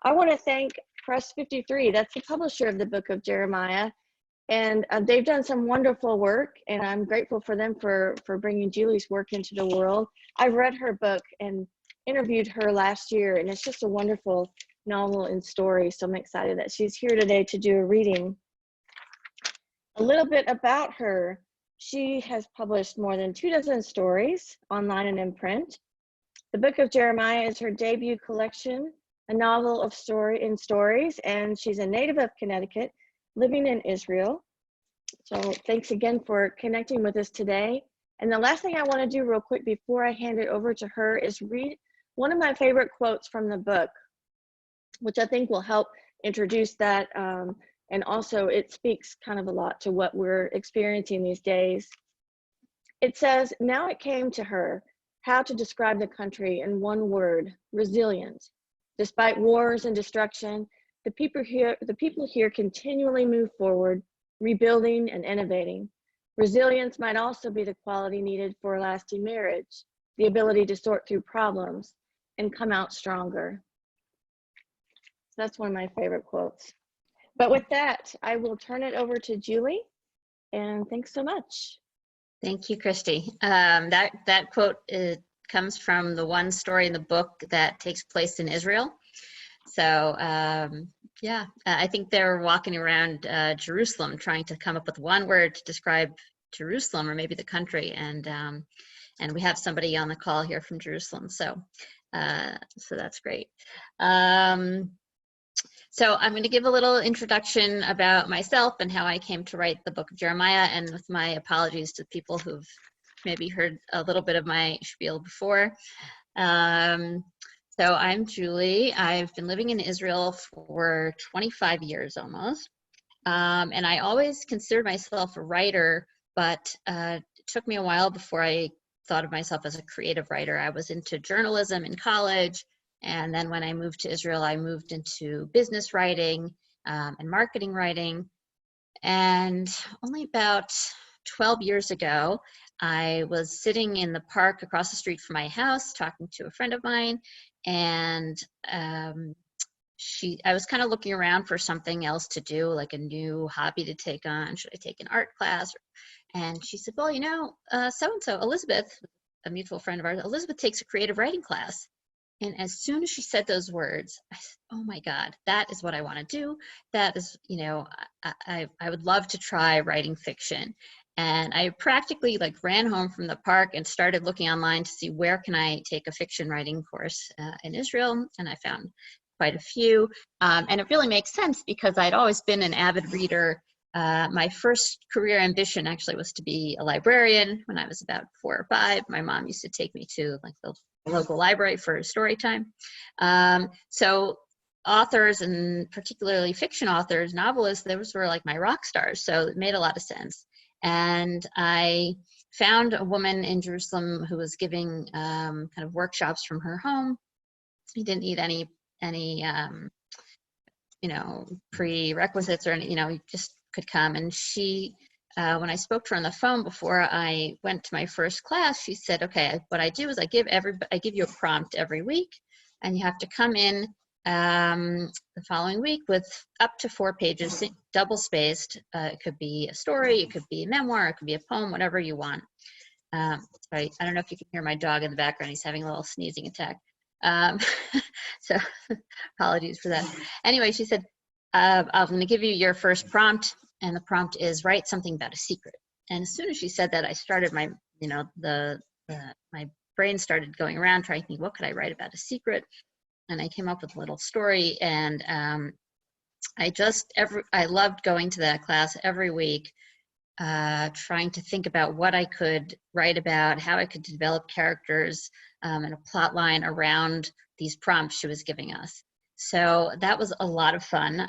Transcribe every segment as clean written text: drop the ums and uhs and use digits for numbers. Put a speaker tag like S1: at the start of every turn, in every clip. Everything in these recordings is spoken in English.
S1: I want to thank Press 53. That's the publisher of the book of Jeremiah. And they've done some wonderful work, and I'm grateful for them for bringing Julie's work into the world. I read her book and interviewed her last year, and it's just a wonderful novel and story. So I'm excited that she's here today to do a reading. A little bit about her. She has published more than 24 stories online and in print. The Book of Jeremiah is her debut collection, a novel of stories, and she's a native of Connecticut, living in Israel. So thanks again for connecting with us today. And the last thing I want to do real quick before I hand it over to her is read one of my favorite quotes from the book, which I think will help introduce that. And also it speaks kind of a lot to what we're experiencing these days. It says, "Now it came to her how to describe the country in one word: resilient. Despite wars and destruction, the people here continually move forward, rebuilding and innovating. Resilience might also be the quality needed for a lasting marriage, the ability to sort through problems and come out stronger." So that's one of my favorite quotes. But with that, I will turn it over to Julie, and thanks so much.
S2: Thank you, Christy. That quote comes from the one story in the book that takes place in Israel. So yeah, I think they're walking around Jerusalem trying to come up with one word to describe Jerusalem, or maybe the country, and we have somebody on the call here from Jerusalem, so that's great. So I'm going to give a little introduction about myself and how I came to write the Book of Jeremiah, and with my apologies to people who've maybe heard a little bit of my spiel before. So I'm Julie. I've been living in Israel for 25 years almost. And I always considered myself a writer, but it took me a while before I thought of myself as a creative writer. I was into journalism in college. And then when I moved to Israel, I moved into business writing and marketing writing. And only about 12 years ago, I was sitting in the park across the street from my house talking to a friend of mine, and I was kind of looking around for something else to do, like a new hobby to take on. Should I take an art class? And she said, well, you know, so-and-so, Elizabeth, a mutual friend of ours, Elizabeth takes a creative writing class. And as soon as she said those words, I said, oh my God, that is what I want to do. That is, you know, I would love to try writing fiction. And I practically like ran home from the park and started looking online to see where can I take a fiction writing course in Israel. And I found quite a few. And it really makes sense because I'd always been an avid reader. My first career ambition actually was to be a librarian when I was about 4 or 5. My mom used to take me to like the local library for story time. So authors, and particularly fiction authors, novelists, those were like my rock stars. So it made a lot of sense. And I found a woman in Jerusalem who was giving kind of workshops from her home. He didn't need any you know, prerequisites or any, you know, he just could come. And she, when I spoke to her on the phone before I went to my first class, she said, okay, what I do is I give you a prompt every week, and you have to come in the following week with up to 4 pages, double spaced. It could be a story, it could be a memoir, it could be a poem, whatever you want. Sorry, I don't know if you can hear my dog in the background. He's having a little sneezing attack. So apologies for that. Anyway, she said, I'm going to give you your first prompt, and the prompt is write something about a secret. And as soon as she said that, I started my, you know, my brain started going around trying to think, what could I write about a secret? And I came up with a little story, and I loved going to that class every week, trying to think about what I could write about, how I could develop characters and a plot line around these prompts she was giving us. So that was a lot of fun.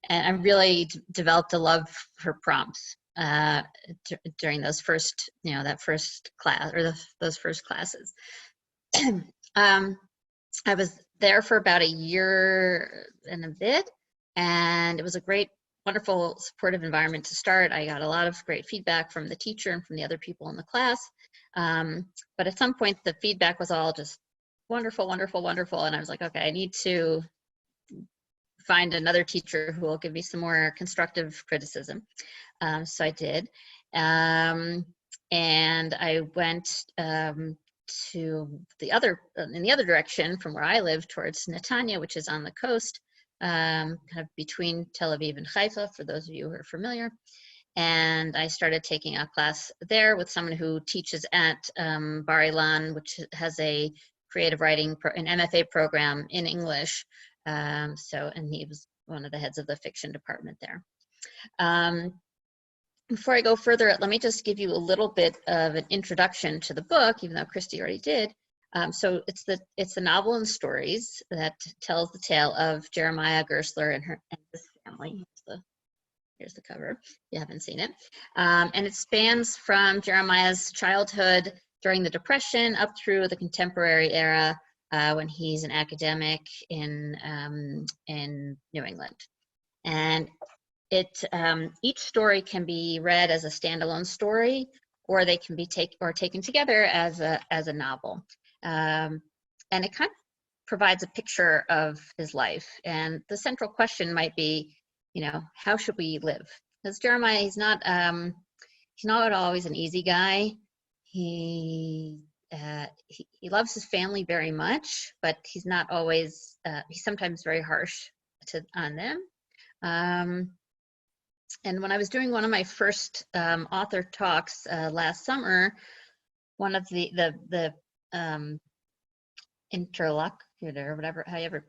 S2: And I really developed a love for prompts during those first, you know, that first class, or those first classes. I was there for about a year and a bit, and it was a great, wonderful, supportive environment to start. I got a lot of great feedback from the teacher and from the other people in the class. But at some point, the feedback was all just wonderful, wonderful, wonderful. And I was like, okay, I need to find another teacher who will give me some more constructive criticism. So I did. And I went to the other, in the other direction from where I live, towards Netanya, which is on the coast, kind of between Tel Aviv and Haifa, for those of you who are familiar. And I started taking a class there with someone who teaches at Bar Ilan, which has a creative writing, an MFA program in English. And he was one of the heads of the fiction department there. Before I go further, let me just give you a little bit of an introduction to the book, even though Christy already did. So it's the novel and stories that tells the tale of Jeremiah Gersler and his family. Here's the cover, if you haven't seen it. And it spans from Jeremiah's childhood during the Depression up through the contemporary era when he's an academic in New England. And each story can be read as a standalone story, or they can be taken together as a novel. And it kind of provides a picture of his life. And the central question might be, how should we live? Because Jeremiah, he's not always an easy guy. He loves his family very much, but he's not always. He's sometimes very harsh on them. And when I was doing one of my first author talks last summer, one of the interlocutor, whatever, however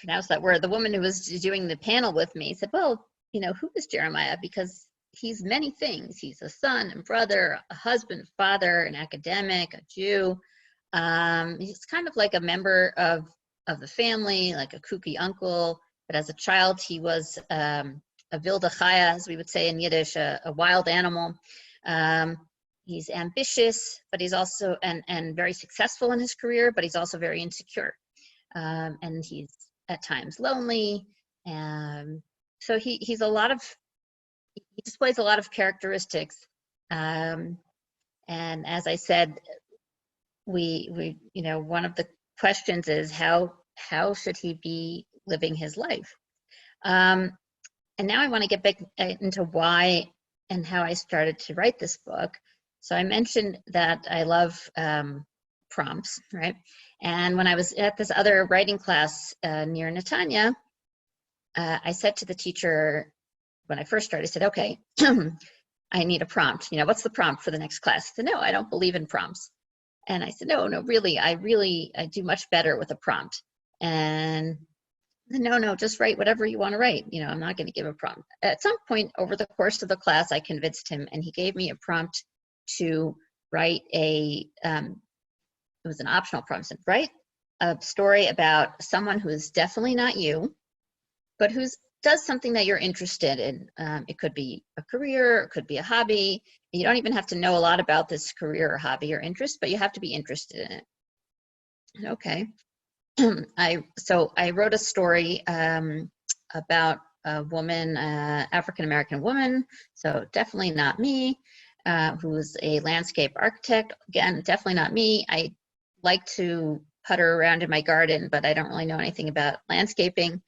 S2: pronounce that word, the woman who was doing the panel with me said, well, who is Jeremiah? Because he's many things. He's a son and brother, a husband, father, an academic, a Jew. He's kind of like a member of the family, like a kooky uncle. But as a child, he was a wilde chaya, as we would say in Yiddish, a wild animal. He's ambitious, but he's also, and very successful in his career, but he's also very insecure. And he's at times lonely. So he displays a lot of characteristics. And as I said, we one of the questions is how should he be living his life? And now I want to get back into why and how I started to write this book. So I mentioned that I love prompts, right? And when I was at this other writing class near Netanya, I said to the teacher, when I first started, I said, okay, I need a prompt. What's the prompt for the next class? He said, no, I don't believe in prompts. And I said, no, really, I do much better with a prompt. And no, just write whatever you want to write. I'm not going to give a prompt. At some point over the course of the class, I convinced him, and he gave me a prompt to write it was an optional prompt. Said, write a story about someone who is definitely not you, but who does something that you're interested in. It could be a career, it could be a hobby. You don't even have to know a lot about this career or hobby or interest, but you have to be interested in it. And okay. So I wrote a story about a woman, African-American woman, so definitely not me, who's a landscape architect. Again, definitely not me. I like to putter around in my garden, but I don't really know anything about landscaping.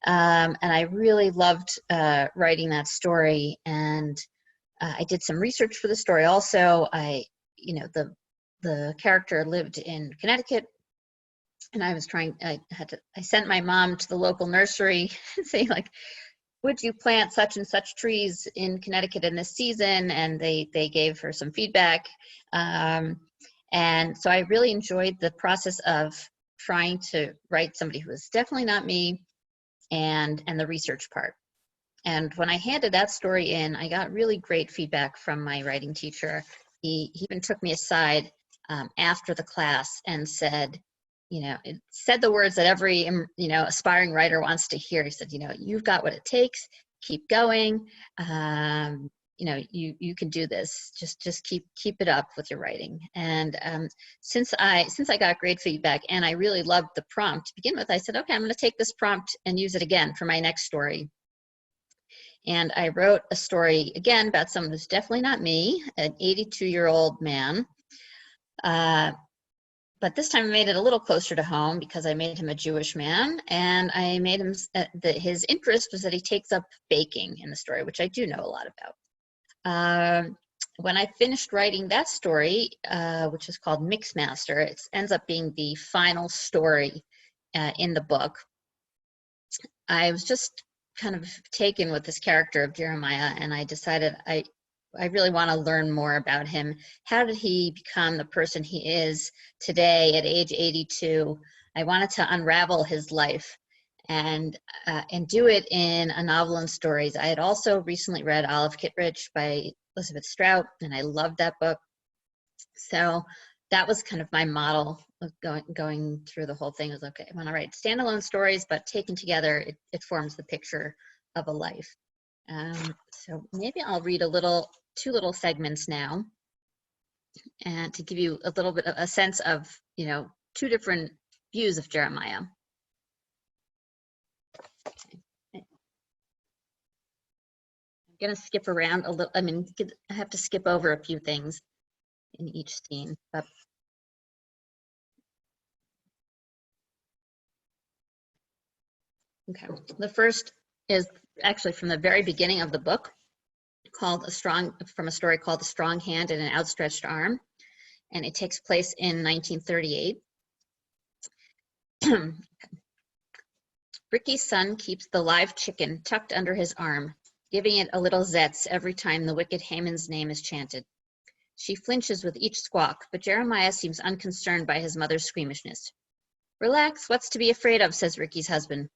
S2: And I really loved writing that story. And I did some research for the story also. The character lived in Connecticut. And I sent my mom to the local nursery saying, like, would you plant such and such trees in Connecticut in this season? And they gave her some feedback. And so I really enjoyed the process of trying to write somebody who was definitely not me, and the research part. And when I handed that story in, I got really great feedback from my writing teacher. He even took me aside after the class and said, it said the words that every, aspiring writer wants to hear. He said, you've got what it takes, keep going. You can do this. Just keep it up with your writing. And since I got great feedback and I really loved the prompt to begin with, I said, okay, I'm going to take this prompt and use it again for my next story. And I wrote a story again about someone who's definitely not me, an 82-year-old man But this time I made it a little closer to home because I made him a Jewish man, and I made him, his interest was that he takes up baking in the story, which I do know a lot about. When I finished writing that story, which is called Mixmaster, it ends up being the final story in the book. I was just kind of taken with this character of Jeremiah, and I decided I really want to learn more about him. How did he become the person he is today at age 82? I wanted to unravel his life and do it in a novel and stories. I had also recently read Olive Kitteridge by Elizabeth Strout, and I loved that book. So that was kind of my model of going through the whole thing. Is okay, I want to write standalone stories, but taken together, it forms the picture of a life. So maybe I'll read two little segments now, and to give you a little bit of a sense of, two different views of Jeremiah. I'm gonna skip around a little. I have to skip over a few things in each scene, but okay. The first is actually from the very beginning of the book, from a story called A Strong Hand and an Outstretched Arm, and it takes place in 1938. Ricky's son keeps the live chicken tucked under his arm, giving it a little zest every time the wicked Haman's name is chanted. She flinches with each squawk, but Jeremiah seems unconcerned by his mother's squeamishness. Relax, what's to be afraid of, says Ricky's husband.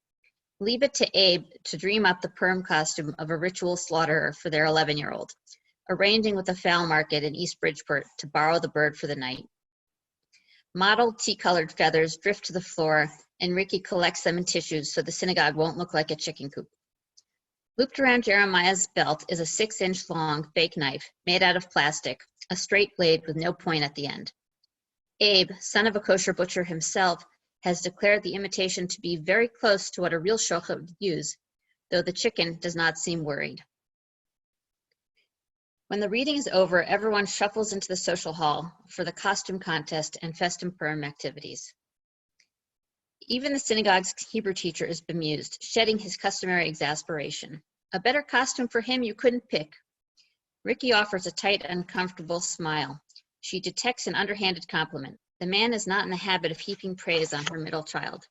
S2: Leave it to Abe to dream up the perm costume of a ritual slaughterer for their 11-year-old, arranging with the fowl market in East Bridgeport to borrow the bird for the night. Mottled tea-colored feathers drift to the floor, and Ricky collects them in tissues so the synagogue won't look like a chicken coop. Looped around Jeremiah's belt is a 6-inch long fake knife made out of plastic, a straight blade with no point at the end. Abe, son of a kosher butcher himself, has declared the imitation to be very close to what a real shochet would use, though the chicken does not seem worried. When the reading is over, everyone shuffles into the social hall for the costume contest and festum perm activities. Even the synagogue's Hebrew teacher is bemused, shedding his customary exasperation. A better costume for him you couldn't pick. Ricky offers a tight, uncomfortable smile. She detects an underhanded compliment. The man is not in the habit of heaping praise on her middle child.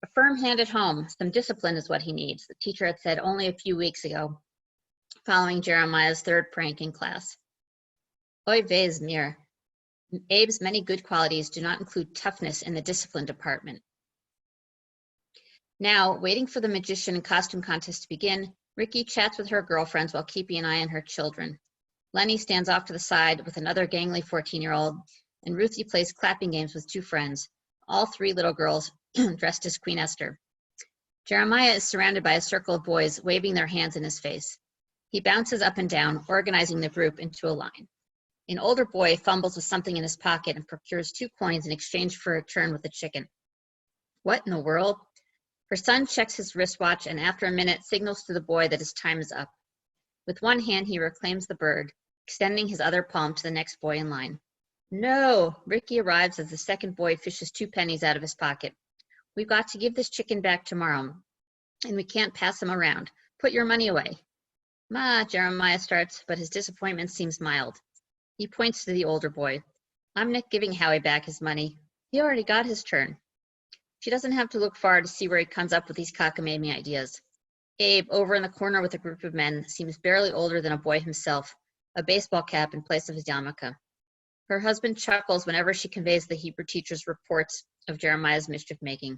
S2: A firm hand at home, some discipline is what he needs, the teacher had said only a few weeks ago, following Jeremiah's third prank in class. Oy vey's mir. Abe's many good qualities do not include toughness in the discipline department. Now, waiting for the magician and costume contest to begin, Ricky chats with her girlfriends while keeping an eye on her children. Lenny stands off to the side with another gangly 14-year-old, and Ruthie plays clapping games with 2 friends, all 3 little girls dressed as Queen Esther. Jeremiah is surrounded by a circle of boys waving their hands in his face. He bounces up and down, organizing the group into a line. An older boy fumbles with something in his pocket and procures 2 coins in exchange for a turn with the chicken. What in the world? Her son checks his wristwatch and after a minute signals to the boy that his time is up. With one hand, he reclaims the bird, extending his other palm to the next boy in line. No! Ricky arrives as the second boy fishes 2 pennies out of his pocket. We've got to give this chicken back tomorrow, and we can't pass him around. Put your money away. Ma, Jeremiah starts, but his disappointment seems mild. He points to the older boy. I'm not giving Howie back his money. He already got his turn. She doesn't have to look far to see where he comes up with these cockamamie ideas. Abe, over in the corner with a group of men, seems barely older than a boy himself, a baseball cap in place of his yarmulke. Her husband chuckles whenever she conveys the Hebrew teacher's reports of Jeremiah's mischief-making.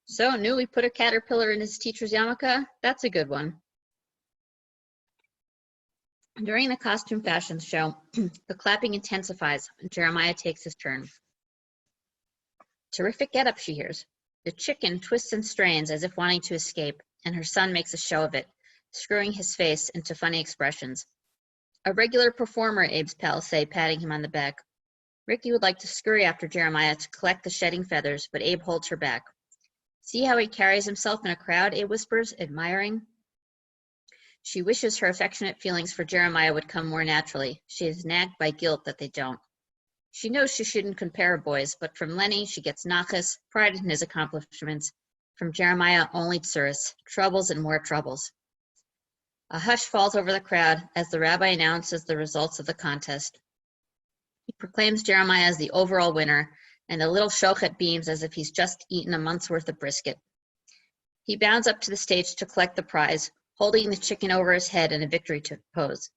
S2: So, knew we put a caterpillar in his teacher's yarmulke? That's a good one. During the costume fashion show, the clapping intensifies when Jeremiah takes his turn. Terrific getup, she hears. The chicken twists and strains as if wanting to escape, and her son makes a show of it, screwing his face into funny expressions. A regular performer, Abe's pals say, patting him on the back. Ricky would like to scurry after Jeremiah to collect the shedding feathers, but Abe holds her back. See how he carries himself in a crowd, Abe whispers, admiring. She wishes her affectionate feelings for Jeremiah would come more naturally. She is nagged by guilt that they don't. She knows she shouldn't compare boys, but from Lenny she gets nachas, pride in his accomplishments. From Jeremiah, only tsuris, troubles and more troubles. A hush falls over the crowd as the rabbi announces the results of the contest. He proclaims Jeremiah as the overall winner, and the little shochet beams as if he's just eaten a month's worth of brisket. He bounds up to the stage to collect the prize, holding the chicken over his head in a victory pose.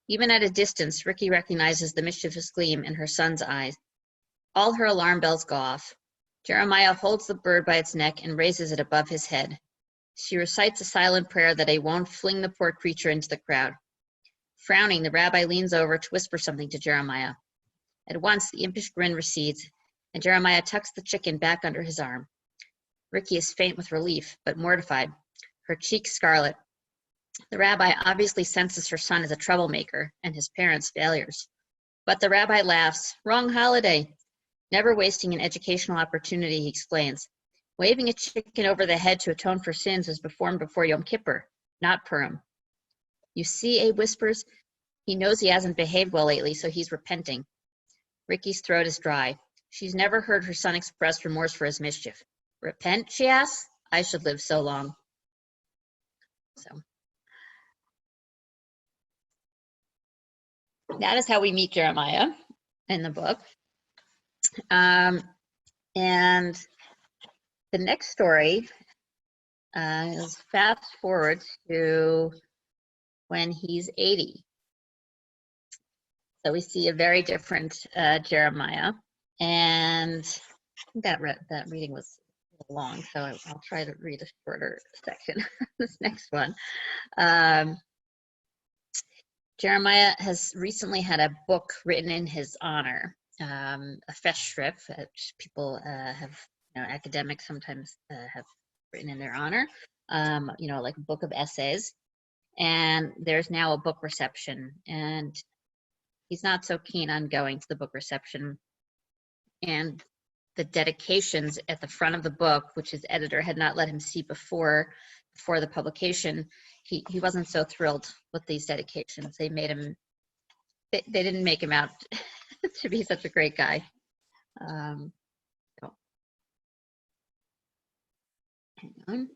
S2: Even at a distance, Ricky recognizes the mischievous gleam in her son's eyes. All her alarm bells go off. Jeremiah holds the bird by its neck and raises it above his head. She recites a silent prayer that he won't fling the poor creature into the crowd. Frowning, the rabbi leans over to whisper something to Jeremiah. At once, the impish grin recedes, and Jeremiah tucks the chicken back under his arm. Ricky is faint with relief, but mortified, her cheeks scarlet. The rabbi obviously senses her son as a troublemaker and his parents' failures. But the rabbi laughs. Wrong holiday. Never wasting an educational opportunity, he explains. Waving a chicken over the head to atone for sins is performed before Yom Kippur, not Purim. You see, Abe whispers. He knows he hasn't behaved well lately, so he's repenting. Ricky's throat is dry. She's never heard her son express remorse for his mischief. Repent, she asks? I should live so long. So that is how we meet Jeremiah in the book. And the next story is fast forward to when he's 80. So we see a very different Jeremiah. And that reading was long, so I'll try to read a shorter section. This next one. Jeremiah has recently had a book written in his honor, a festschrift, which people have, academics sometimes have written in their honor, like a book of essays. And there's now a book reception, and he's not so keen on going to the book reception. And the dedications at the front of the book, which his editor had not let him see before the publication, he wasn't so thrilled with these dedications. They made him, they didn't make him out to be such a great guy. Hang on.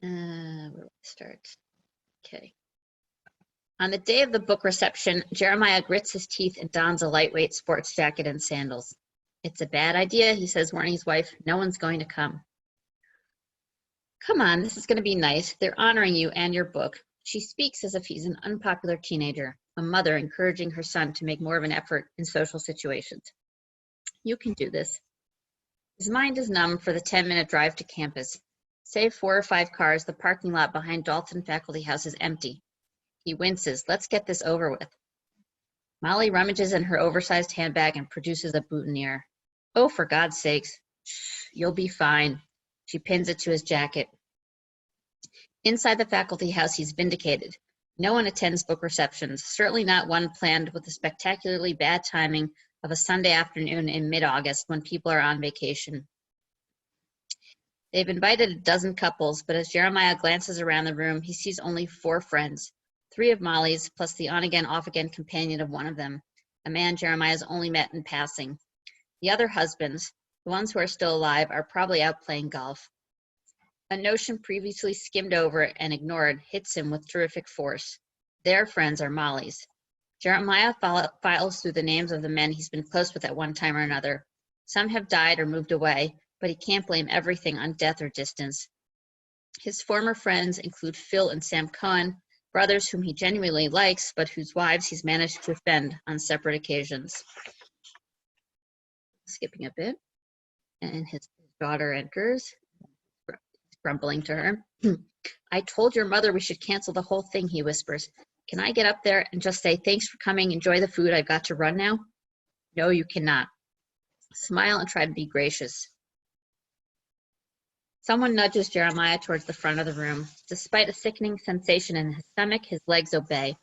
S2: Where do I start? Okay. On the day of the book reception, Jeremiah grits his teeth and dons a lightweight sports jacket and sandals. It's a bad idea, he says, warning his wife. No one's going to come. Come on, this is going to be nice. They're honoring you and your book. She speaks as if he's an unpopular teenager, a mother encouraging her son to make more of an effort in social situations. You can do this. His mind is numb for the 10-minute drive to campus. Save 4 or 5 cars, the parking lot behind Dalton Faculty House is empty. He winces. Let's get this over with. Molly rummages in her oversized handbag and produces a boutonniere. Oh, for God's sakes. Shh, you'll be fine. She pins it to his jacket. Inside the faculty house, he's vindicated. No one attends book receptions, certainly not one planned with the spectacularly bad timing of a Sunday afternoon in mid-August when people are on vacation. They've invited a dozen couples, but as Jeremiah glances around the room, he sees only 4 friends, 3 of Molly's, plus the on-again, off-again companion of one of them, a man Jeremiah's only met in passing. The other husbands, the ones who are still alive, are probably out playing golf. A notion previously skimmed over and ignored hits him with terrific force. Their friends are Molly's. Jeremiah files through the names of the men he's been close with at one time or another. Some have died or moved away, but he can't blame everything on death or distance. His former friends include Phil and Sam Cohen, brothers whom he genuinely likes, but whose wives he's managed to offend on separate occasions. Skipping a bit, and his daughter enters, grumbling to her. I told your mother we should cancel the whole thing, he whispers. Can I get up there and just say, thanks for coming, enjoy the food, I've got to run now? No, you cannot. Smile and try to be gracious. Someone nudges Jeremiah towards the front of the room. Despite a sickening sensation in his stomach, his legs obey.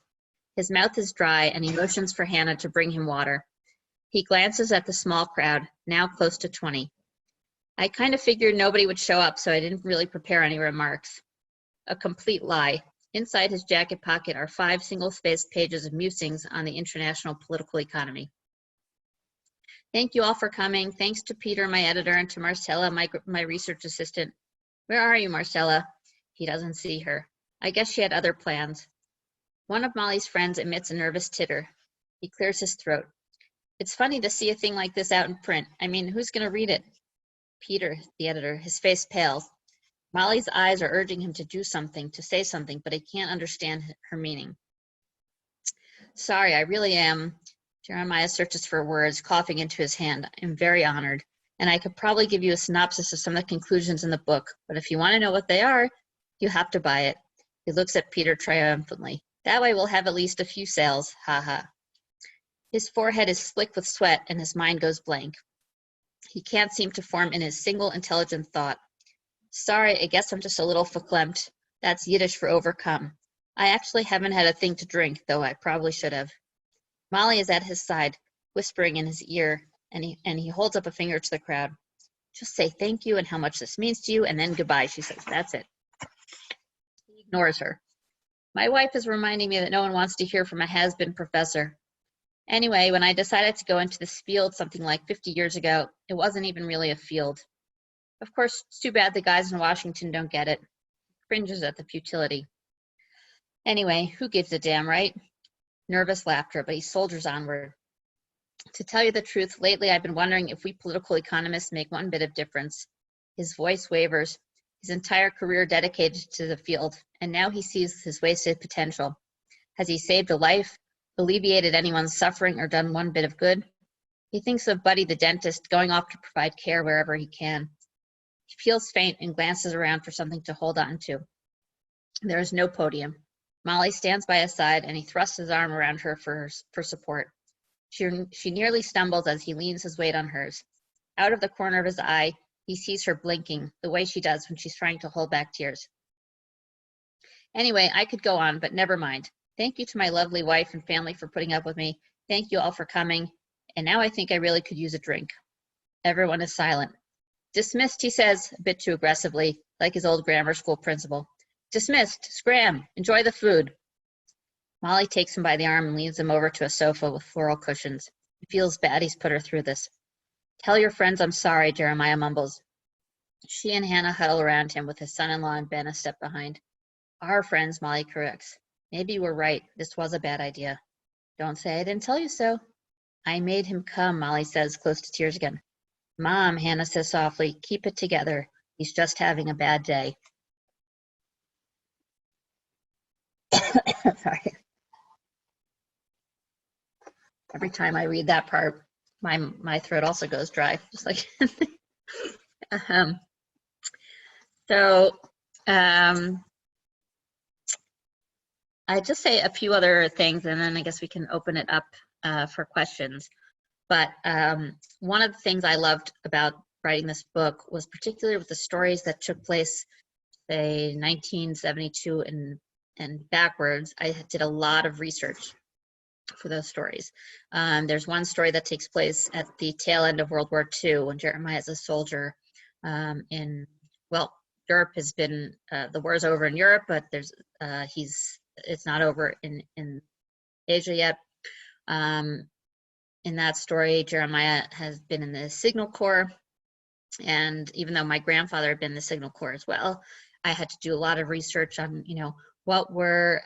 S2: His mouth is dry, and he motions for Hannah to bring him water. He glances at the small crowd, now close to 20. I kind of figured nobody would show up, so I didn't really prepare any remarks. A complete lie. Inside his jacket pocket are 5 single-spaced pages of musings on the international political economy. Thank you all for coming. Thanks to Peter, my editor, and to Marcella, my research assistant. Where are you, Marcella? He doesn't see her. I guess she had other plans. One of Molly's friends emits a nervous titter. He clears his throat. It's funny to see a thing like this out in print. I mean, who's going to read it? Peter, the editor, his face pales. Molly's eyes are urging him to do something, to say something, but he can't understand her meaning. Sorry, I really am. Jeremiah searches for words, coughing into his hand. I'm very honored, and I could probably give you a synopsis of some of the conclusions in the book, but if you want to know what they are, you have to buy it. He looks at Peter triumphantly. That way we'll have at least a few sales, ha ha. His forehead is slick with sweat, and his mind goes blank. He can't seem to form in his single intelligent thought. Sorry, I guess I'm just a little verklempt. That's Yiddish for overcome. I actually haven't had a thing to drink, though I probably should have. Molly is at his side, whispering in his ear, and he holds up a finger to the crowd. Just say thank you and how much this means to you, and then goodbye, she says. That's it. He ignores her. My wife is reminding me that no one wants to hear from a has-been professor. Anyway, when I decided to go into this field something like 50 years ago, it wasn't even really a field. Of course, it's too bad the guys in Washington don't get it. Cringes at the futility. Anyway, who gives a damn, right? Nervous laughter, but he soldiers onward. To tell you the truth, lately I've been wondering if we political economists make one bit of difference. His voice wavers, his entire career dedicated to the field, and now he sees his wasted potential. Has he saved a life, alleviated anyone's suffering, or done one bit of good? He thinks of Buddy the dentist going off to provide care wherever he can. He feels faint and glances around for something to hold on to. There is no podium. Molly stands by his side, and he thrusts his arm around her for support. She nearly stumbles as he leans his weight on hers. Out of the corner of his eye, he sees her blinking, the way she does when she's trying to hold back tears. Anyway, I could go on, but never mind. Thank you to my lovely wife and family for putting up with me. Thank you all for coming. And now I think I really could use a drink. Everyone is silent. Dismissed, he says, a bit too aggressively, like his old grammar school principal. Dismissed. Scram. Enjoy the food. Molly takes him by the arm and leads him over to a sofa with floral cushions. He feels bad he's put her through this. Tell your friends I'm sorry, Jeremiah mumbles. She and Hannah huddle around him with his son-in-law and Ben a step behind. Our friends, Molly corrects. Maybe we're right. This was a bad idea. Don't say I didn't tell you so. I made him come, Molly says, close to tears again. Mom, Hannah says softly, keep it together. He's just having a bad day. Sorry. Every time I read that part, my throat also goes dry, just like. I just say a few other things, and then I guess we can open it up for questions. But one of the things I loved about writing this book was particularly with the stories that took place, say, 1972 and backwards. I did a lot of research for those stories. There's one story that takes place at the tail end of World War II when Jeremiah is a soldier Europe has been, the war's over in Europe, but it's not over in Asia yet. In that story, Jeremiah has been in the Signal Corps, and even though my grandfather had been in the Signal Corps as well, I had to do a lot of research on, what were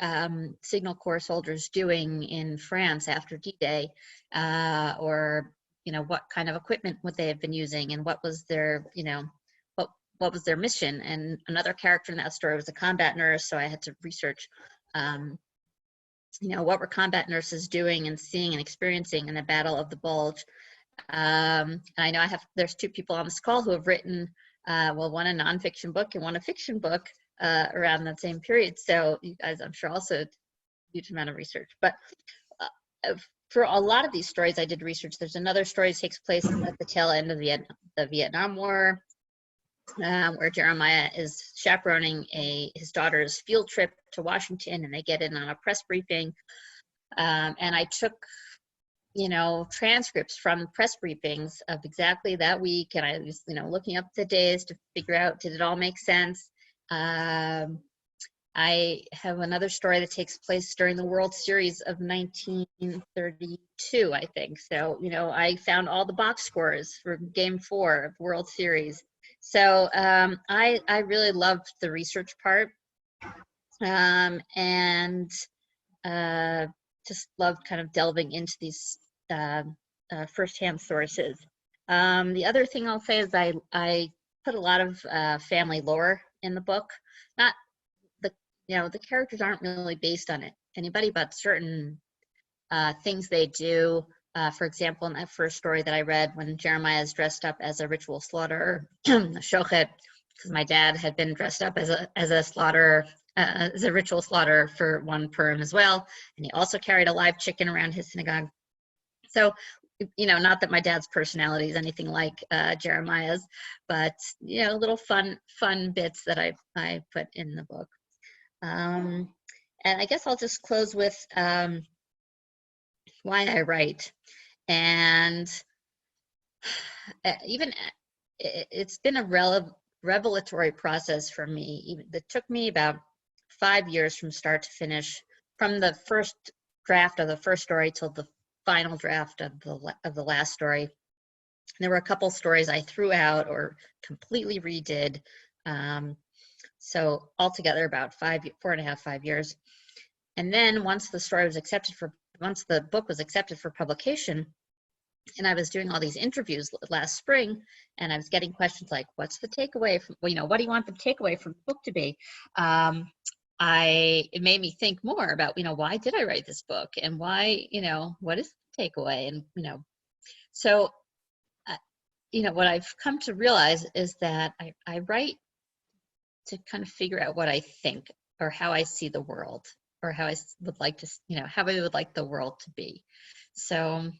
S2: Signal Corps soldiers doing in France after D-Day, or what kind of equipment would they have been using, and what was their what was their mission. And another character in that story was a combat nurse, so I had to research what were combat nurses doing and seeing and experiencing in the Battle of the Bulge. And I know there's two people on this call who have written, one a nonfiction book and one a fiction book around that same period. So you guys, I'm sure, also a huge amount of research. But for a lot of these stories, I did research. There's another story that takes place at the tail end of the Vietnam War, where Jeremiah is chaperoning his daughter's field trip to Washington, and they get in on a press briefing. And I took you know, transcripts from press briefings of exactly that week, and I was, you know, looking up the days to figure out, did it all make sense? I have another story that takes place during the World Series of 1932, I think. So, you know, I found all the box scores for Game 4 of the World Series. So I really loved the research part, and just loved kind of delving into these firsthand sources. The other thing I'll say is I put a lot of family lore in the book. Not the, you know, the characters aren't really based on anybody, but certain things they do. For example, in that first story that I read, when Jeremiah is dressed up as a ritual slaughterer, shochet, because my dad had been dressed up as a slaughterer, as a ritual slaughterer for one Purim as well, and he also carried a live chicken around his synagogue. So, you know, not that my dad's personality is anything like Jeremiah's, but, you know, little fun bits that I put in the book. And I guess I'll just close with why I write. And even it's been a revelatory process for me. It took me about 5 years from start to finish, from the first draft of the first story till the final draft of the last story. There were a couple stories I threw out or completely redid. So altogether about 4.5, 5 years. And then once the book was accepted for publication, and I was doing all these interviews last spring, and I was getting questions like, what's the takeaway from, you know, what do you want the takeaway from the book to be? It made me think more about, you know, why did I write this book, and why, you know, what is the takeaway? And, you know, so, you know, what I've come to realize is that I write to kind of figure out what I think, or how I see the world, or how I would like to, you know, how I would like the world to be. So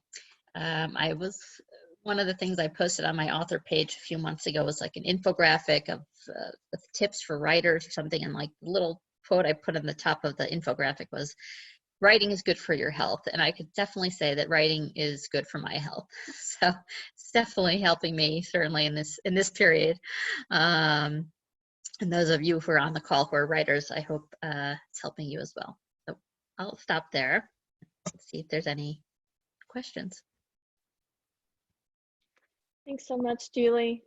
S2: one of the things I posted on my author page a few months ago was like an infographic of with tips for writers or something, and like the little quote I put on the top of the infographic was, writing is good for your health. And I could definitely say that writing is good for my health. So it's definitely helping me, certainly in this period. And those of you who are on the call who are writers, I hope it's helping you as well. So I'll stop there and see if there's any questions.
S1: Thanks so much, Julie.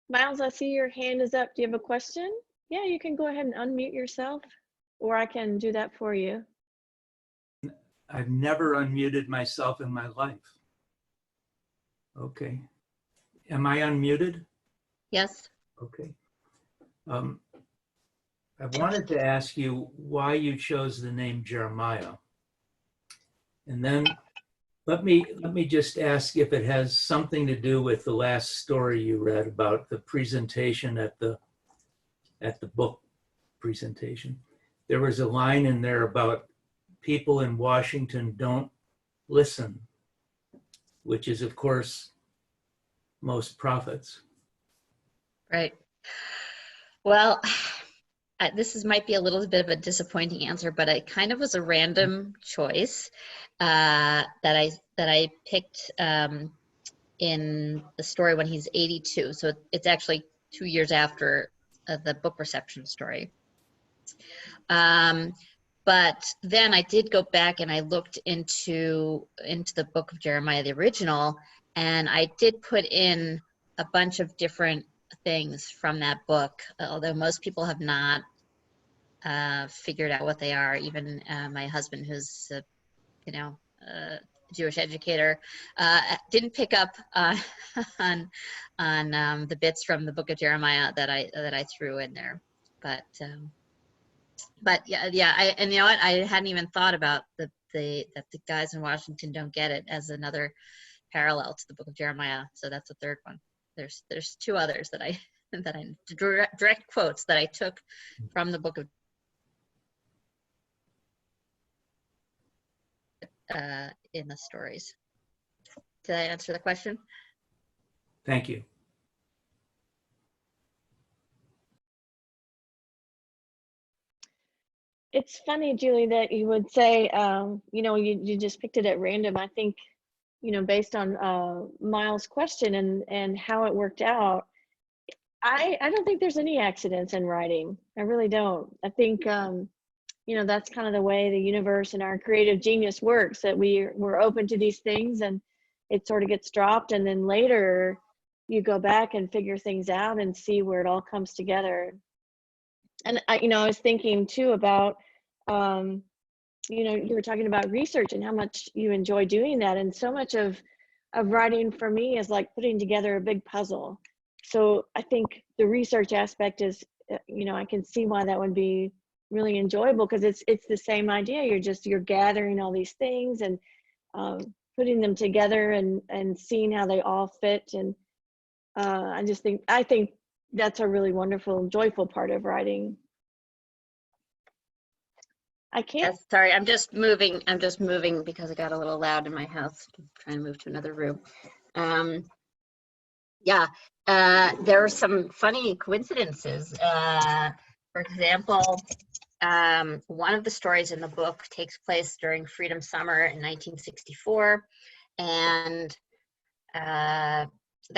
S1: Miles, I see your hand is up. Do you have a question? Yeah, you can go ahead and unmute yourself, or I can do that for you.
S3: I've never unmuted myself in my life. Okay. Am I unmuted?
S2: Yes.
S3: Okay. I wanted to ask you why you chose the name Jeremiah. And then let me just ask if it has something to do with the last story you read about the presentation at the book presentation. There was a line in there about people in Washington don't listen, which is, of course, most prophets.
S2: Right. Well, might be a little bit of a disappointing answer, but it kind of was a random choice that I picked in the story when he's 82. So it's actually 2 years after the book reception story. But then I did go back and I looked into the book of Jeremiah, the original, and I did put in a bunch of different things from that book, although most people have not figured out what they are. Even my husband, who's a Jewish educator, didn't pick up on the bits from the book of Jeremiah that I threw in there. But yeah, and you know what? I hadn't even thought about that the guys in Washington don't get it as another parallel to the book of Jeremiah. So that's the third one. There's two others that I direct quotes that I took from the book of in the stories. Did I answer the question?
S3: Thank you.
S1: It's funny, Julie, that you would say, you just picked it at random. I think, based on Miles' question and how it worked out, I don't think there's any accidents in writing. I really don't. I think, that's kind of the way the universe and our creative genius works, that we're open to these things and it sort of gets dropped. And then later you go back and figure things out and see where it all comes together. And I was thinking too about, you were talking about research and how much you enjoy doing that. And so much of writing for me is like putting together a big puzzle. So I think the research aspect is, I can see why that would be really enjoyable, because it's the same idea. You're gathering all these things and putting them together and seeing how they all fit. And I think that's a really wonderful, joyful part of writing. I can't.
S2: Yes, sorry, I'm just moving because it got a little loud in my house. I'm trying to move to another room. Yeah, there are some funny coincidences. For example, one of the stories in the book takes place during Freedom Summer in 1964, and that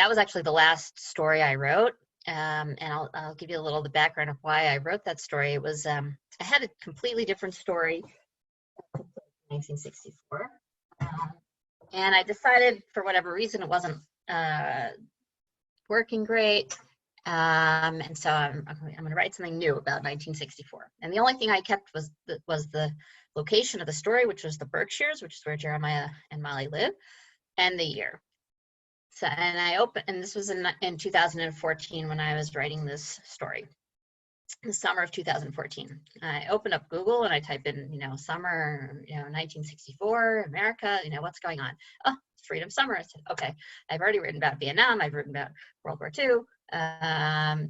S2: was actually the last story I wrote. And I'll give you a little of the background of why I wrote that story. It was I had a completely different story in 1964, and I decided for whatever reason it wasn't working great, and so I'm going to write something new about 1964. And the only thing I kept was the location of the story, which was the Berkshires, which is where Jeremiah and Molly live, and the year. So, and this was in 2014 when I was writing this story, the summer of 2014. I opened up Google and I type in, summer, 1964, America, what's going on? Oh, Freedom Summer. I said, okay, I've already written about Vietnam. I've written about World War II. I've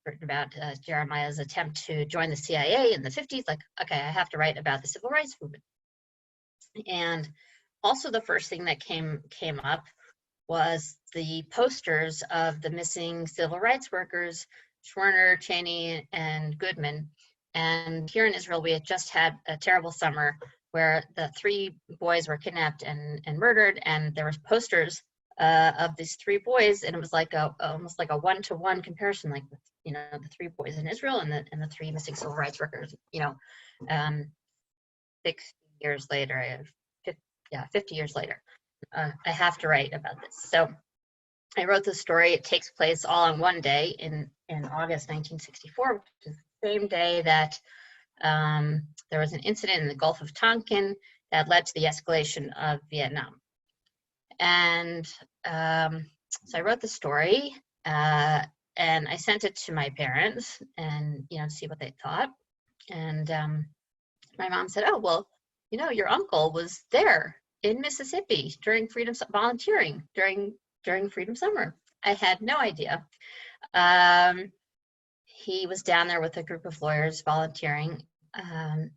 S2: written about Jeremiah's attempt to join the CIA in the 50s. Like, okay, I have to write about the civil rights movement. And also the first thing that came up was the posters of the missing civil rights workers, Schwerner, Cheney, and Goodman. And here in Israel, we had just had a terrible summer where the 3 boys were kidnapped and murdered, and there was posters of these 3 boys, and it was like almost like a 1-to-1 comparison, like the 3 boys in Israel and the 3 missing civil rights workers. 60 years later, 50 years later. I have to write about this. So I wrote the story. It takes place all on one day in August 1964, which is the same day that there was an incident in the Gulf of Tonkin that led to the escalation of Vietnam. And so I wrote the story and I sent it to my parents and, see what they thought. And my mom said, oh, well, your uncle was there in Mississippi during volunteering during Freedom Summer. I had no idea. He was down there with a group of lawyers volunteering, and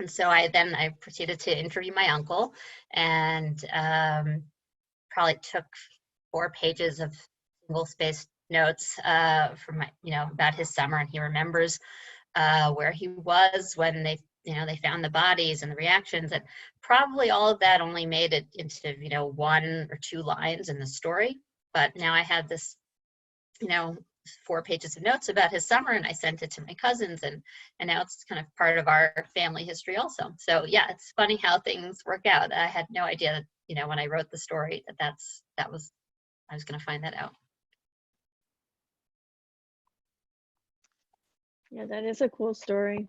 S2: so I proceeded to interview my uncle, and probably took 4 pages of single-spaced notes from my, about his summer, and he remembers where he was when they found the bodies and the reactions, and probably all of that only made it into 1 or 2 lines in the story. But now I had this 4 pages of notes about his summer, and I sent it to my cousins, and now it's kind of part of our family history also. So yeah, it's funny how things work out. I had no idea that when I wrote the story I was going to find that out.
S1: Yeah, that is a cool story.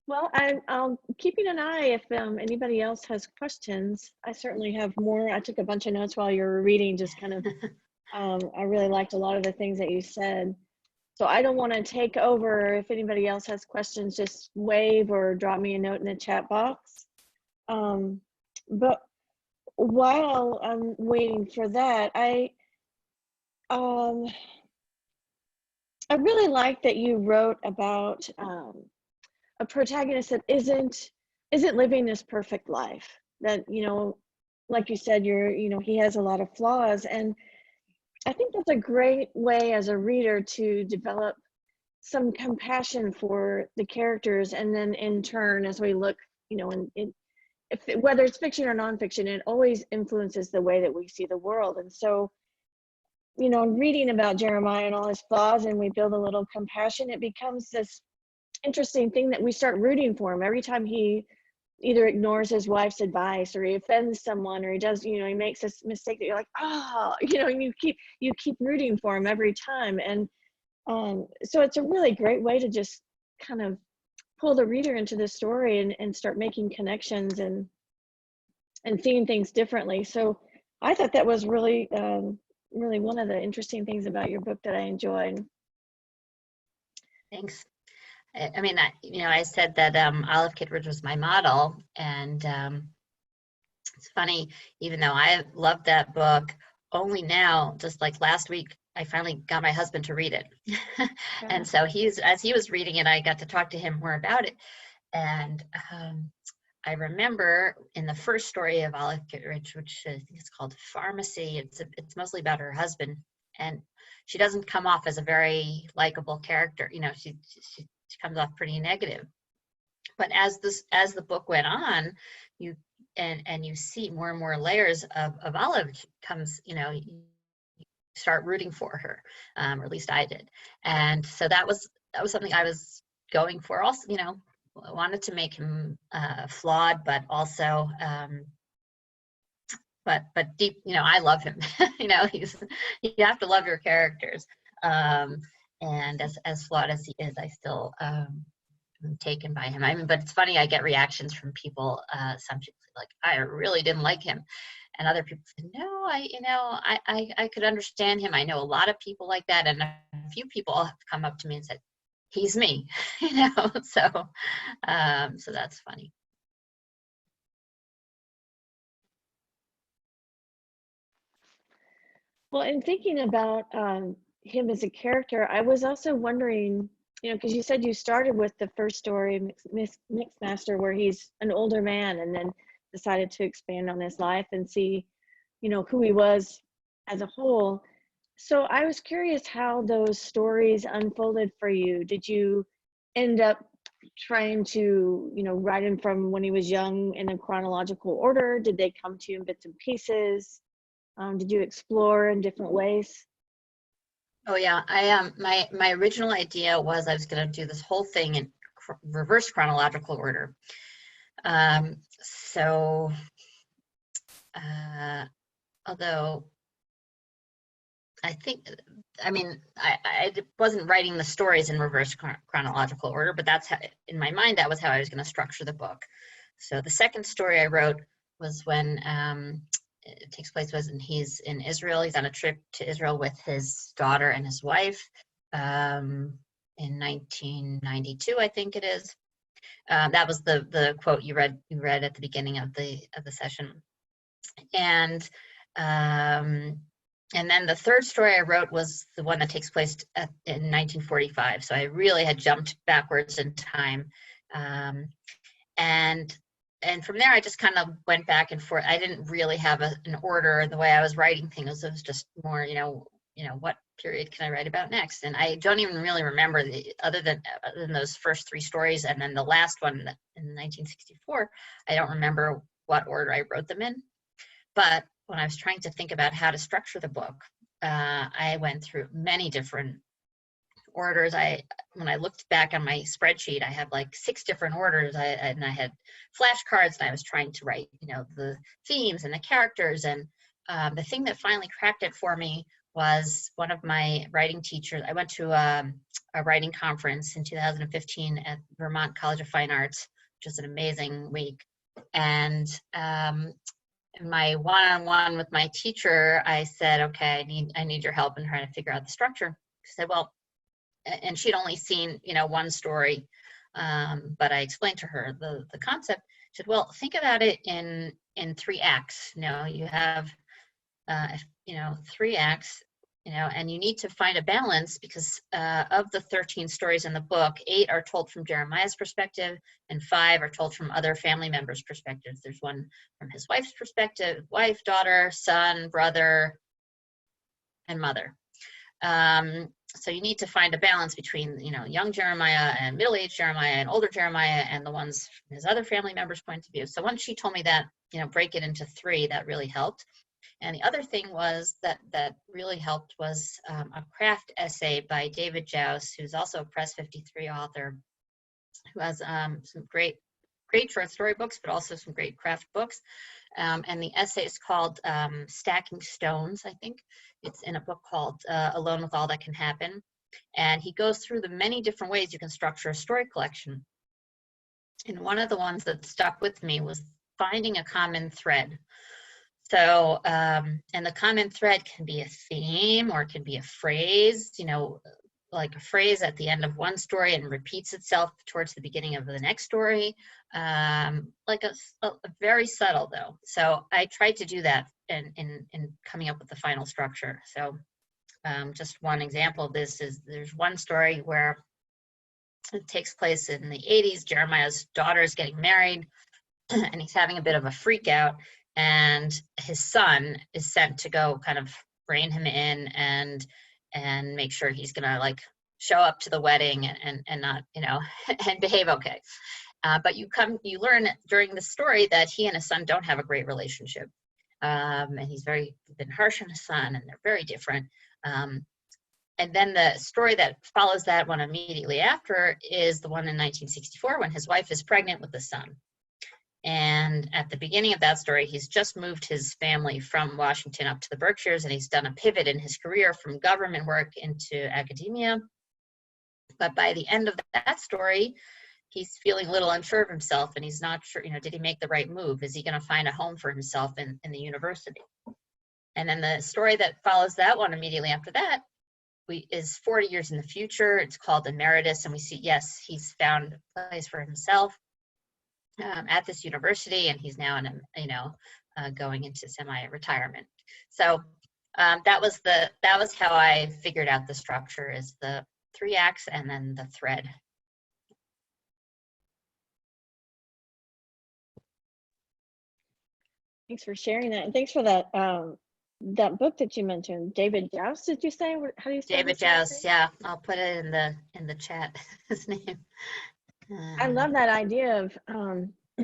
S1: Well, I'm keeping an eye if anybody else has questions. I certainly have more. I took a bunch of notes while you were reading, just kind of, I really liked a lot of the things that you said. So I don't want to take over. If anybody else has questions, just wave or drop me a note in the chat box. But while I'm waiting for that, I really like that you wrote about a protagonist that isn't living this perfect life, that like you said, he has a lot of flaws, and I think that's a great way as a reader to develop some compassion for the characters, and then in turn, as we look, you know, whether it's fiction or nonfiction, it always influences the way that we see the world. And so, you know, reading about Jeremiah and all his flaws, and we build a little compassion, it becomes this interesting thing that we start rooting for him every time he either ignores his wife's advice, or he offends someone, or he does, you know, he makes this mistake that you're like, oh, you know, and you keep rooting for him every time. And so it's a really great way to just kind of pull the reader into the story, and start making connections, and seeing things differently. So I thought that was really, really one of the interesting things about your book that I enjoyed.
S2: Thanks. I mean, you know, I said that Olive Kitteridge was my model, and it's funny, even though I loved that book, only now, just like last week, I finally got my husband to read it. And so as he was reading it, I got to talk to him more about it. And I remember in the first story of Olive Kitteridge, which I think is called Pharmacy, it's mostly about her husband, and she doesn't come off as a very likable character. You know, she comes off pretty negative. But as the book went on, you see more and more layers of Olive comes, you know, you start rooting for her, or at least I did. And so that was something I was going for also, you know. I wanted to make him flawed, but also but deep, you know, I love him. You know, you have to love your characters. And as flawed as he is, I still am taken by him. I mean, but it's funny, I get reactions from people, some people like, I really didn't like him. And other people say, no, I could understand him. I know a lot of people like that. And a few people have come up to me and said, he's me, you know, so that's funny.
S1: Well, in thinking about him as a character, I was also wondering, you know, because you said you started with the first story, Mixmaster, where he's an older man, and then decided to expand on his life and see, you know, who he was as a whole. So I was curious how those stories unfolded for you. Did you end up trying to, you know, write him from when he was young in a chronological order? Did they come to you in bits and pieces? Did you explore in different ways?
S2: Oh yeah, my original idea was I was going to do this whole thing in reverse chronological order. So although I think, I mean, I wasn't writing the stories in reverse chronological order, but that's how, in my mind, that was how I was going to structure the book. So the second story I wrote was when it takes place when he's in Israel. He's on a trip to Israel with his daughter and his wife in 1992, I think it is. That was the quote you read at the beginning of the session, and then the third story I wrote was the one that takes place in 1945. So I really had jumped backwards in time. And from there, I just kind of went back and forth. I didn't really have an order. The way I was writing things, it was just more, you know, what period can I write about next? And I don't even really remember other than those first three stories. And then the last one in 1964, I don't remember what order I wrote them in. But when I was trying to think about how to structure the book, I went through many different orders. When I looked back on my spreadsheet, I had like 6 different orders. And I had flashcards, and I was trying to write, you know, the themes and the characters. And the thing that finally cracked it for me was one of my writing teachers. I went to a writing conference in 2015 at Vermont College of Fine Arts, which was an amazing week. And my one-on-one with my teacher, I said, okay, I need your help in trying to figure out the structure. She said, well, and she'd only seen, you know, one story, but I explained to her the concept. She said, well, think about it in 3 acts. You know, you have, 3 acts, you know, and you need to find a balance because of the 13 stories in the book, 8 are told from Jeremiah's perspective and 5 are told from other family members' perspectives. There's one from his wife's perspective, wife, daughter, son, brother, and mother. So you need to find a balance between, young Jeremiah and middle-aged Jeremiah and older Jeremiah and the ones from his other family members' point of view. So once she told me that, break it into 3, that really helped. And the other thing was that really helped was a craft essay by David Jouse, who's also a Press 53 author, who has some great short story books, but also some great craft books. And the essay is called Stacking Stones, I think. It's in a book called Alone with All That Can Happen. And he goes through the many different ways you can structure a story collection. And one of the ones that stuck with me was finding a common thread. So, and the common thread can be a theme, or it can be a phrase, like a phrase at the end of one story and repeats itself towards the beginning of the next story. Like a very subtle though. So I tried to do that in coming up with the final structure. So just one example of this is there's one story where it takes place in the 80s. Jeremiah's daughter is getting married and he's having a bit of a freak out, and his son is sent to go kind of rein him in and make sure he's gonna like show up to the wedding and not, and behave okay. But you learn during the story that he and his son don't have a great relationship. And he's been harsh on his son, and they're very different. And then the story that follows that one immediately after is the one in 1964 when his wife is pregnant with the son. And at the beginning of that story, he's just moved his family from Washington up to the Berkshires, and he's done a pivot in his career from government work into academia. But by the end of that story, he's feeling a little unsure of himself, and he's not sure, did he make the right move? Is he going to find a home for himself in the university? And then the story that follows that one immediately after that is 40 years in the future. It's called Emeritus, and we see, yes, he's found a place for himself at this university, and he's now going into semi-retirement. So that was how I figured out the structure, is the 3 acts and then the thread.
S1: Thanks for sharing that, and thanks for that that book that you mentioned. David Jouse, did you say? How do you say
S2: David Jouse? Yeah, I'll put it in the chat. His name.
S1: I love that idea of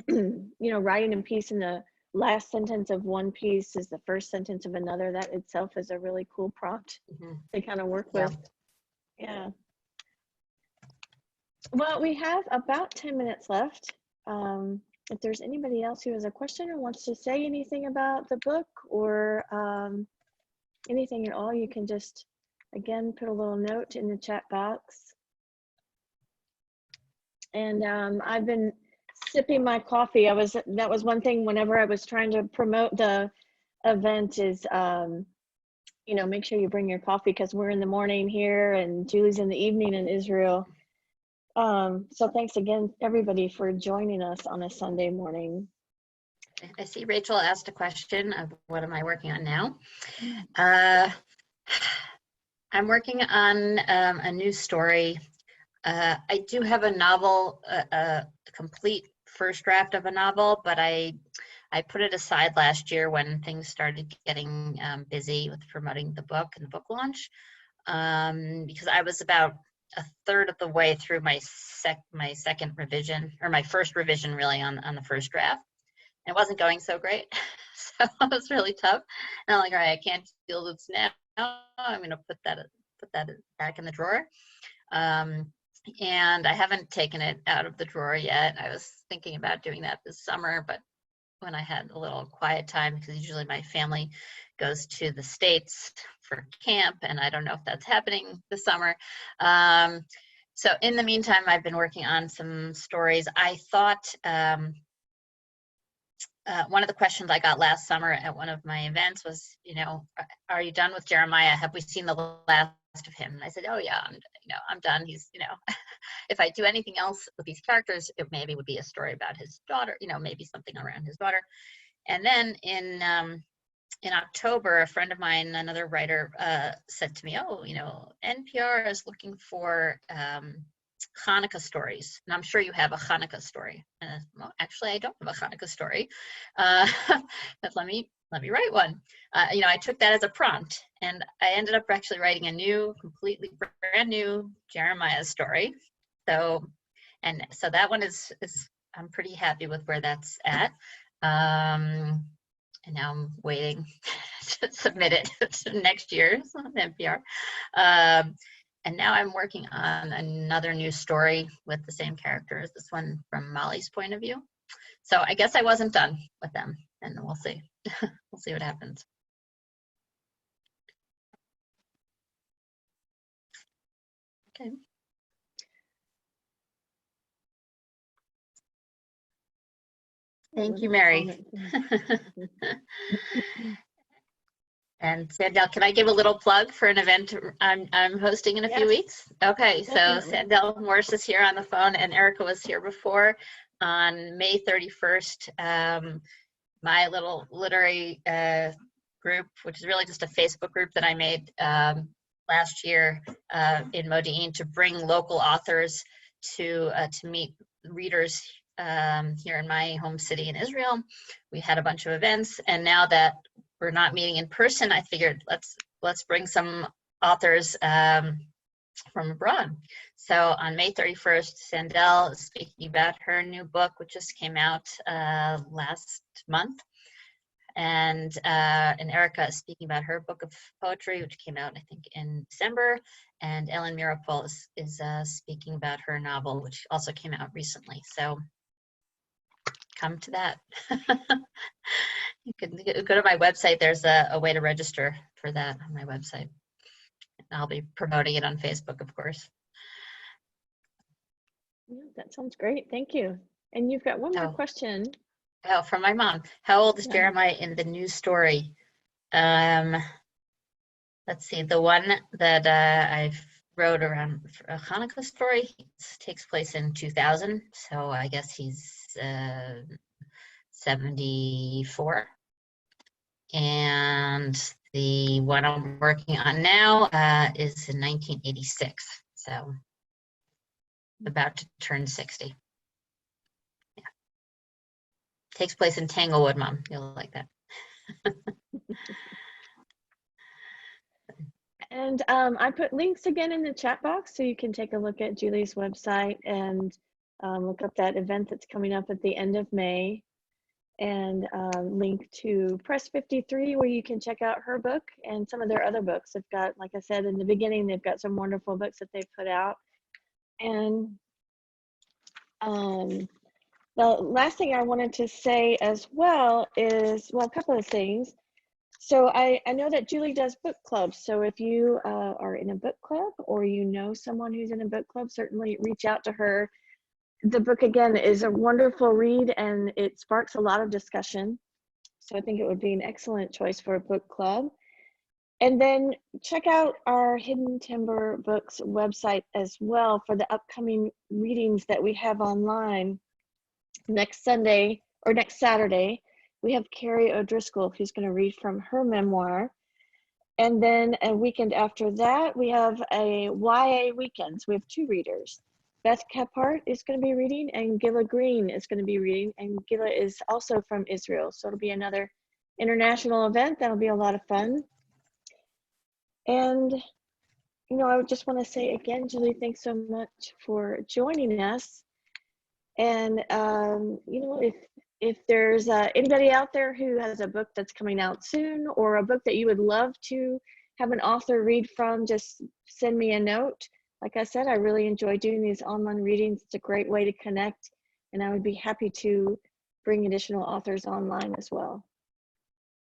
S1: writing in piece, and the last sentence of one piece is the first sentence of another. That itself is a really cool prompt to kind of work with. Yeah. Well, we have about 10 minutes left. If there's anybody else who has a question or wants to say anything about the book, or anything at all, you can just, again, put a little note in the chat box. And I've been sipping my coffee. That was one thing whenever I was trying to promote the event is, make sure you bring your coffee, because we're in the morning here and Julie's in the evening in Israel. So thanks again, everybody, for joining us on a Sunday morning.
S2: I see Rachel asked a question of what am I working on now? I'm working on a new story. I do have a novel, a complete first draft of a novel, but I put it aside last year when things started getting busy with promoting the book and the book launch, because I was about a third of the way through my second revision, or my first revision really, on the first draft. It wasn't going so great, so it was really tough. And I'm like, all right, I can't deal with this now. I'm going to put that back in the drawer. And I haven't taken it out of the drawer yet. I was thinking about doing that this summer, but when I had a little quiet time, because usually my family goes to the States for camp, and I don't know if that's happening this summer. So in the meantime, I've been working on some stories. I thought one of the questions I got last summer at one of my events was, are you done with Jeremiah? Have we seen the last of him? And I said, oh yeah, I'm done. He's, if I do anything else with these characters, it maybe would be a story about his daughter, maybe something around his daughter. And then in October, a friend of mine, another writer, said to me, oh, NPR is looking for Hanukkah stories. And I'm sure you have a Hanukkah story. Well, actually, I don't have a Hanukkah story. But let me let me write one. I took that as a prompt, and I ended up actually writing a new, completely brand new Jeremiah story. So that one is I'm pretty happy with where that's at. And now I'm waiting to submit it to next year's NPR. And now I'm working on another new story with the same characters, this one from Molly's point of view. So I guess I wasn't done with them, and we'll see. We'll see what happens. Okay. Thank you, Mary. And Sandel, can I give a little plug for an event I'm hosting in a few weeks? Okay, so Sandel Morris is here on the phone, and Erica was here before. On May 31st, my little literary group, which is really just a Facebook group that I made last year in Modi'in, to bring local authors to meet readers here in my home city in Israel. We had a bunch of events, and now that we're not meeting in person, I figured let's bring some authors from abroad. So on May 31st, Sandel is speaking about her new book, which just came out last month. And Erica is speaking about her book of poetry, which came out, I think, in December. And Ellen Mirapol is speaking about her novel, which also came out recently. So come to that. You can go to my website. There's a way to register for that on my website. I'll be promoting it on Facebook, of course.
S1: Yeah, that sounds great. Thank you. And you've got one more question.
S2: Oh, from my mom. How old is Jeremiah in the new story? Let's see. The one that I wrote around a Hanukkah story takes place in 2000. So I guess he's 74. And the one I'm working on now is in 1986. So about to turn 60. Yeah. Takes place in Tanglewood, Mom. You'll like that.
S1: And I put links again in the chat box so you can take a look at Julie's website and look up that event that's coming up at the end of May, and link to Press 53 where you can check out her book and some of their other books. They've got, like I said in the beginning, they've got some wonderful books that they've put out. And the last thing I wanted to say as well is, well, a couple of things. So I know that Julie does book clubs. So if you are in a book club or you know someone who's in a book club, certainly reach out to her. The book, again, is a wonderful read and it sparks a lot of discussion. So I think it would be an excellent choice for a book club. And then check out our Hidden Timber Books website as well for the upcoming readings that we have online. Next Sunday or next Saturday, we have Carrie O'Driscoll, who's going to read from her memoir. And then a weekend after that, we have a YA weekend. So we have two readers. Beth Kephart is going to be reading, and Gila Green is going to be reading. And Gila is also from Israel. So it'll be another international event. That'll be a lot of fun. And, you know, I would just want to say again, Julie, thanks so much for joining us. And, you know, if there's anybody out there who has a book that's coming out soon or a book that you would love to have an author read from, just send me a note. Like I said, I really enjoy doing these online readings. It's a great way to connect, and I would be happy to bring additional authors online as well.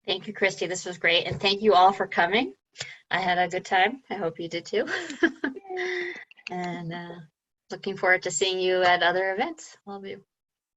S2: Thank you, Christy. This was great. And thank you all for coming. I had a good time. I hope you did too. And looking forward to seeing you at other events, all of you.